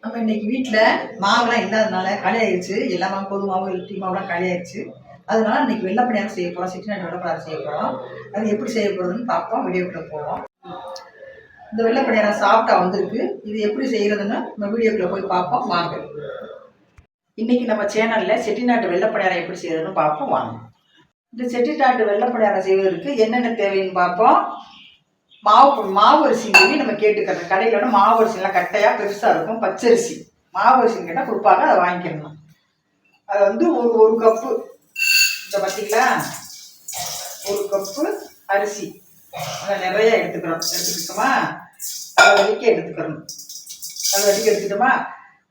நம்ம இன்னைக்கு வீட்டில் மாவுலாம் இல்லாதனால காலி ஆயிடுச்சு. எல்லா மாவு பொது மாவு டீ மாவுலாம் காலி ஆயிடுச்சு. அதனால இன்னைக்கு வெள்ளை பணியாரம் செய்ய போகிறோம். செட்டிநாடு வெள்ளை பணியாரம் செய்ய போகிறோம். அது எப்படி செய்ய போகிறதுன்னு பார்ப்போம். வீடியோக்குள்ளே போவோம். இந்த வெள்ளை பணியாரம் சாப்பிட்டா வந்திருக்கு. இது எப்படி செய்யறதுன்னு நம்ம வீடியோக்குள்ளே போய் பார்ப்போம் வாங்க. இன்னைக்கு நம்ம சேனலில் செட்டிநாட்டு வெள்ளை பணியாரம் எப்படி செய்யறதுன்னு பார்ப்போம் வாங்க. இந்த செட்டிநாட்டு வெள்ளை பணியாரம் செய்வதற்கு என்னென்ன தேவைன்னு பார்ப்போம். மாவு அரிசி நம்ம கேட்டுக்கிறோம். கடையிலோட மாவு அரிசிலாம் கட்டையாக பெருசாக இருக்கும். பச்சரிசி மாவு அரிசின்னு கேட்டால் கொடுப்பாங்க, அதை வாங்கிக்கணும். அதை வந்து ஒரு கப்பு இந்த பார்த்தீங்களா, ஒரு கப்பு அரிசி அதை நிறைய எடுத்துக்கிட்டோமா, அதை வரைக்கும் எடுத்துக்கிட்டோமா,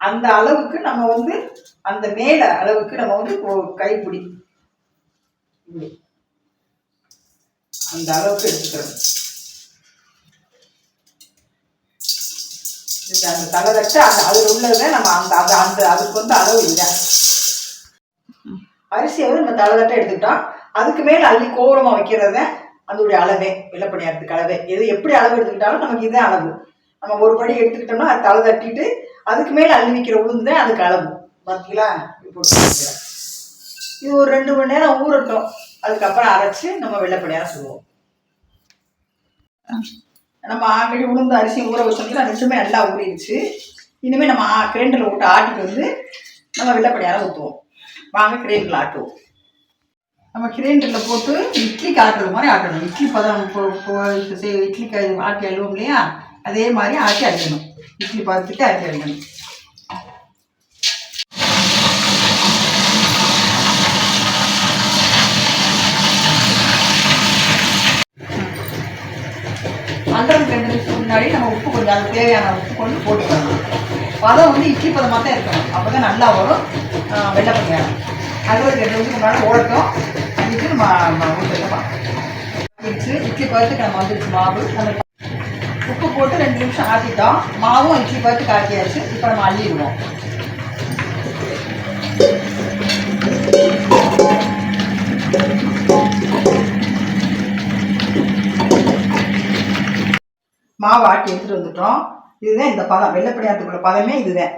அந்த அளவுக்கு நம்ம வந்து அந்த மேலே அளவுக்கு நம்ம வந்து கைப்பிடி இப்படி அந்த அளவுக்கு எடுத்துக்கிறோம். அந்த தலை தட்டு அந்த அதில் உள்ளதை நம்ம அந்த அந்த அந்த அதுக்கு வந்து அளவு இல்லை. அரிசியை வந்து நம்ம தலை தட்டை எடுத்துக்கிட்டோம். அதுக்கு மேலே அள்ளி கோரமாக வைக்கிறத அதோடைய அளவே வெள்ளை பணியாரத்துக்கு அளவே. எது எப்படி அளவு எடுத்துக்கிட்டாலும் நமக்கு இதே அளவு. நம்ம ஒரு படி எடுத்துக்கிட்டோம்னா அது தலை தட்டிட்டு அதுக்கு மேலே அள்ளி வைக்கிற உளுந்து தான் அதுக்கு அளவு. பார்த்தீங்களா? இது ஒரு 2 மணி நேரம் ஊறட்டும். அதுக்கப்புறம் அரைச்சி நம்ம வெள்ளை பணியாரம் சொல்லுவோம். நம்ம ஆல்ரெடி உளுந்து அரிசி ஊற வச்சோம்னா நிச்சயமே நல்லா ஊறிடுச்சு. இனிமேல் நம்ம கிரைண்டரில் விட்டு ஆட்டிட்டு வந்து நம்ம வெள்ளை பணியாரம் ஊற்றுவோம். வாங்க கிரைண்டரில் ஆட்டுவோம். நம்ம கிரைண்டரில் போட்டு இட்லிக்கு ஆட்டுறது மாதிரி ஆட்டணும். இட்லி பதம் இட்லிக்கு ஆட்டி அழுவோம் இல்லையா, அதே மாதிரி ஆட்டி அடிக்கணும். இட்லி பதத்துக்கு ஆட்டி அடிக்கணும். அண்டரை 2 நிமிஷத்துக்கு முன்னாடி நம்ம உப்பு கொஞ்சம் அது தேவையான உப்பு கொண்டு போட்டுக்கணும். பதம் வந்து இட்லி பதமாக தான் இருக்கணும். அப்போ தான் நல்லா வரும் வெள்ளை பணியாரம். அது ஒரு 2 நிமிஷத்துக்கு முன்னாடி ஓடட்டும். அதுக்கு நம்ம ஊற்றிடலாம். இட்லி பதத்துக்கு நம்ம வந்துடுச்சு மாவு. நம்ம உப்பு போட்டு 2 நிமிஷம் ஆட்டிட்டோம். மாவும் இட்லி பதத்துக்கு ஆட்டியாச்சு. இப்போ நம்ம அள்ளிடுவோம். மாவு ஆட்டி எடுத்துகிட்டு வந்துட்டோம். இதுதான் இந்த பதம். வெள்ளை பணியாரத்துக்குள்ள பதமே இதுதான்.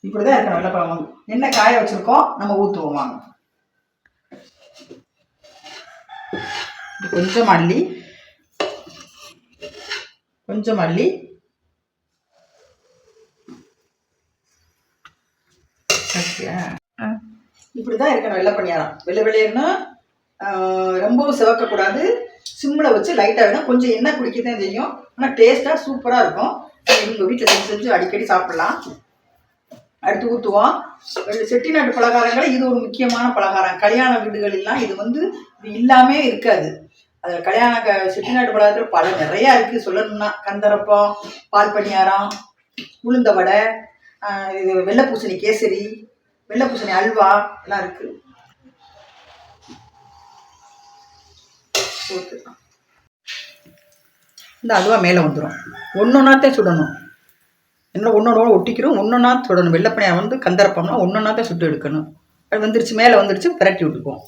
இப்படி தான் இருக்கணும் வெள்ளை பழம். எண்ணெய் காய வச்சுருக்கோம். நம்ம ஊற்றுவோம் வாங்க. கொஞ்சம் மல்லி இப்படி தான் இருக்கணும் வெள்ளை பணியாரம். வெள்ளை வெள்ளையர்னா ரொம்பவும் சிவக்கக்கூடாது. சிம்மில் வச்சு லைட்டாக வேணும். கொஞ்சம் எண்ணெய் குடிக்க தான் செய்யும். ஆனால் டேஸ்ட்டாக சூப்பராக இருக்கும். எங்கள் வீட்டில் செஞ்சு அடிக்கடி சாப்பிடலாம். அடுத்து ஊற்றுவோம். செட்டிநாட்டு பலகாரங்கள் இது ஒரு முக்கியமான பலகாரம். கல்யாண வீடுகளெல்லாம் இது வந்து இது இல்லாமே இருக்காது. அது செட்டிநாட்டு பலகாரத்தில் பல நிறையா இருக்குது சொல்லணும்னா. கந்தரப்பம், பால் பணியாரம், உளுந்த வடை, இது வெள்ளை பூசணி கேசரி, வெள்ளை பூசணி அல்வா எல்லாம் இருக்குது. இந்த அல்வா மேலே வந்துடும். ஒன்றொன்னாத்தே சுடணும். என்ன ஒன்றோட ஒட்டிக்கிறோம். ஒன்றொன்னா சுடணும். வெள்ளை பணியாரம் வந்து கந்தரப்பம்னா ஒன்றொன்னாத்தே சுட்டு எடுக்கணும். அது வந்துருச்சு, மேலே வந்துருச்சு, பிரட்டி விட்டுக்குவோம்.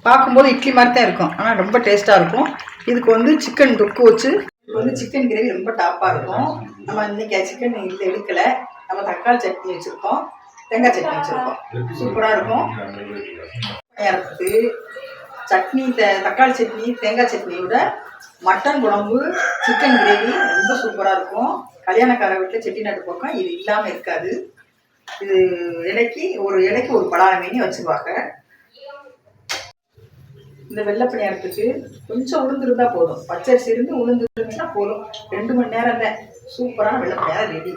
பார்க்கும்போது இட்லி மாதிரி தான் இருக்கும். ஆனால் ரொம்ப டேஸ்ட்டாக இருக்கும். இதுக்கு வந்து சிக்கன் தொக்கு வச்சு சிக்கன் கிரேவி ரொம்ப டாப்பாக இருக்கும். நம்ம இன்றைக்கி சிக்கன் இதில் எடுக்கலை. நம்ம தக்காளி சட்னி வச்சுருக்கோம், தேங்காய் சட்னி வச்சுருக்கோம். சூப்பராக இருக்கும். பணியாரத்துக்கு சட்னி தக்காளி சட்னி தேங்காய் சட்னியோட மட்டன் குழம்பு சிக்கன் கிரேவி ரொம்ப சூப்பராக இருக்கும். கல்யாணக்கார வீட்டில் செட்டிநாட்டு பக்கம் இது இல்லாமல் இருக்காது. இது இலைக்கு ஒரு பலாரம் மீனி வச்சுருவாங்க. இந்த வெள்ளை பணியாரத்துக்கு கொஞ்சம் உளுந்துருந்தா போதும். பச்சரிசி இருந்து உளுந்துருந்தா போதும். 2 மணி நேரம் தான் சூப்பரான வெள்ளை பணியாரம் ரெடி.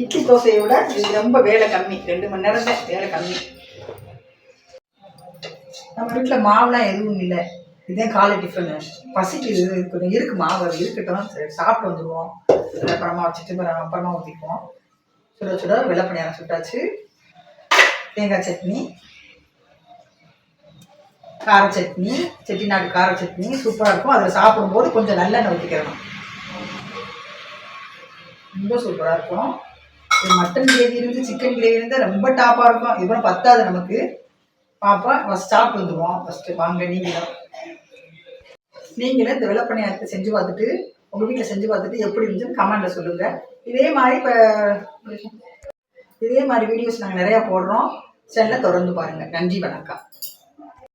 இட்லி தோசையை விட இது ரொம்ப வேலை கம்மி. 2 மணி நேரம் தான் வேலை கம்மி. நம்ம வீட்டில் மாவுலாம் எதுவும் இல்லை. இதே காலை டிஃபனு. பசிக்கு இது கொஞ்சம் இருக்கு மாவு, அது இருக்கட்டும், சரி சாப்பிட்டு வந்துடுவோம். அப்புறமா வச்சுட்டு அப்புறமா ஊற்றிக்குவோம். சுட வெள்ளை பணியாரம் சுட்டாச்சு. தேங்காய் சட்னி, கார சட்னி, செட்டிநாடு கார சட்னி சூப்பராக இருக்கும். அதில் சாப்பிடும்போது கொஞ்சம் நல்லெண்ணெய் ஊற்றிக்கிறணும். ரொம்ப சூப்பராக இருக்கும். மட்டன் கிரேவி இருந்து சிக்கன் கிரேவி இருந்தால் ரொம்ப டாப்பாக இருக்கும். இதுவும் பத்தாது நமக்கு. பார்ப்போம். ஃபஸ்ட் சாப்பிட்டு வந்துடுவோம். ஃபஸ்ட்டு வாங்க நீங்களும் இந்த வெள்ளை பணியாரத்தை செஞ்சு பார்த்துட்டு உங்கள் வீட்டில் செஞ்சு பார்த்துட்டு எப்படி இருந்துச்சுன்னு கமெண்ட்டில் சொல்லுங்கள். இதே மாதிரி வீடியோஸ் நாங்கள் நிறையா போடுறோம். சேனலை தொடர்ந்து பாருங்கள். நன்றி, வணக்கம்.